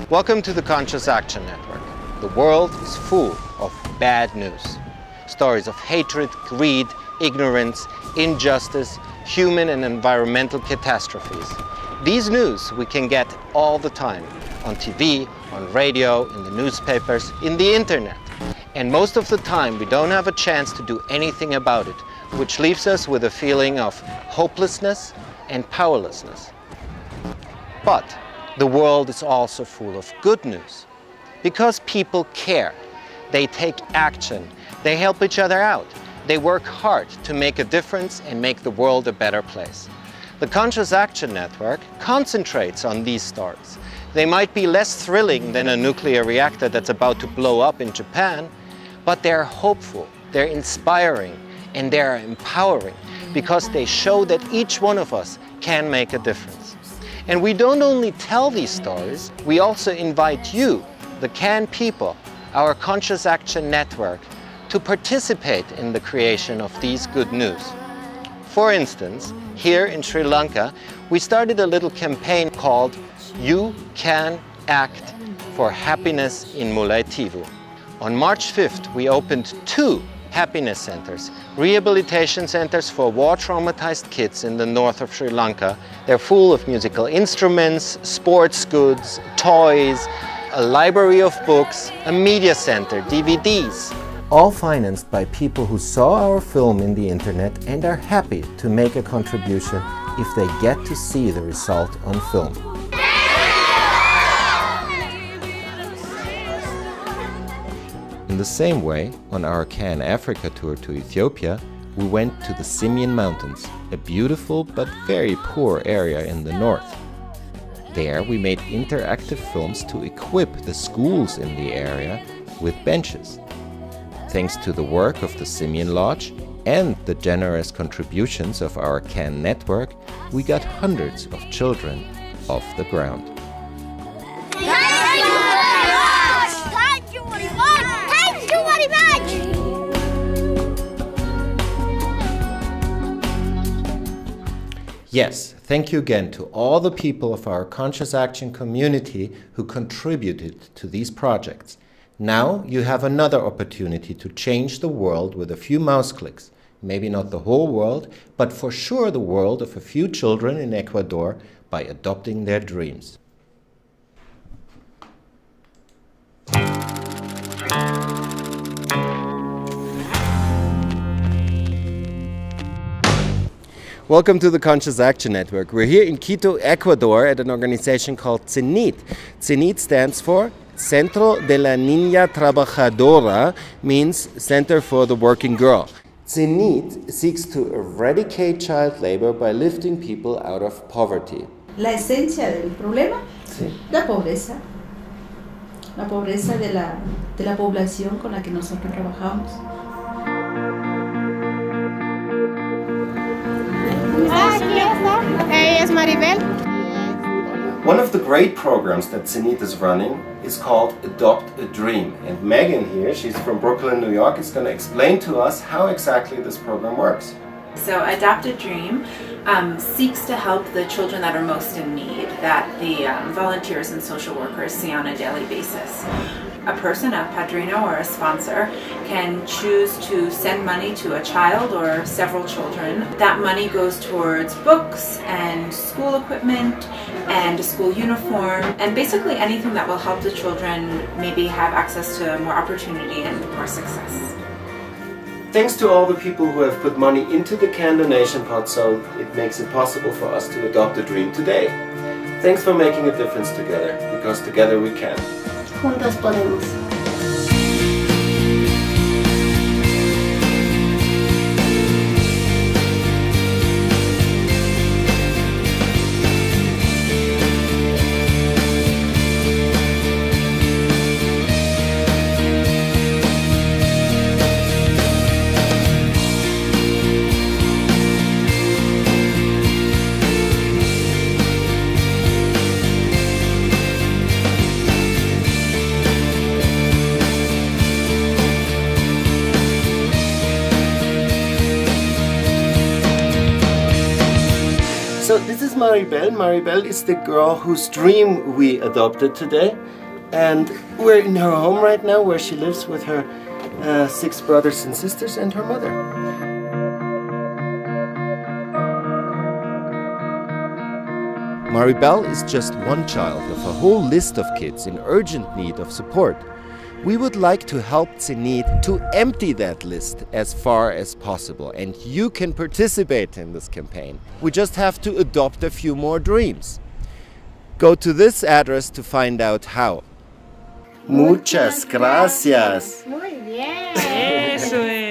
Welcome to the Conscious Action Network. The world is full of bad news. Stories of hatred, greed, ignorance, injustice, human and environmental catastrophes. These news we can get all the time on TV, on radio, in the newspapers, in the internet. And most of the time we don't have a chance to do anything about it, which leaves us with a feeling of hopelessness and powerlessness. But the world is also full of good news. Because people care, they take action, they help each other out, they work hard to make a difference and make the world a better place. The Conscious Action Network concentrates on these stories. They might be less thrilling than a nuclear reactor that's about to blow up in Japan, but they're hopeful, they're inspiring, and they're empowering because they show that each one of us can make a difference. And we don't only tell these stories, we also invite you, the C.A.N people, our Conscious Action Network, to participate in the creation of these good news. For instance, here in Sri Lanka, we started a little campaign called You Can Act for Happiness in Mullaitivu. On March 5th, we opened 2 happiness centers, rehabilitation centers for war-traumatized kids in the north of Sri Lanka. They're full of musical instruments, sports goods, toys, a library of books, a media center, DVDs. All financed by people who saw our film in the internet and are happy to make a contribution if they get to see the result on film. In the same way, on our C.A.N Africa tour to Ethiopia, we went to the C.A.N Mountains, a beautiful but very poor area in the north. There we made interactive films to equip the schools in the area with benches. Thanks to the work of the C.A.N Lodge and the generous contributions of our C.A.N network, we got hundreds of children off the ground. Yes, thank you again to all the people of our Conscious Action community who contributed to these projects. Now you have another opportunity to change the world with a few mouse clicks. Maybe not the whole world, but for sure the world of a few children in Ecuador by adopting their dreams. Welcome to the Conscious Action Network. We're here in Quito, Ecuador at an organization called C.A.N. C.A.N stands for Centro de la Niña Trabajadora, means Center for the Working Girl. C.A.N seeks to eradicate child labor by lifting people out of poverty. La esencia del problema, sí. La pobreza de la población con la que nosotros trabajamos. One of the great programs that C.A.N is running is called Adopt a Dream. And Megan here, she's from Brooklyn, New York, is going to explain to us how exactly this program works. So Adopt a Dream seeks to help the children that are most in need, that the volunteers and social workers see on a daily basis. A person, a padrino or a sponsor, can choose to send money to a child or several children. That money goes towards books and school equipment and a school uniform and basically anything that will help the children maybe have access to more opportunity and more success. Thanks to all the people who have put money into the C.A.N donation pot, so it makes it possible for us to adopt a dream today. Thanks for making a difference together, because together we can. Juntos podemos. So this is Maribel. Maribel is the girl whose dream we adopted today. And we're in her home right now where she lives with her 6 brothers and sisters and her mother. Maribel is just one child of a whole list of kids in urgent need of support. We would like to help C.A.N to empty that list as far as possible, and you can participate in this campaign. We just have to adopt a few more dreams. Go to this address to find out how. Muchas gracias. Muy bien. Eso es.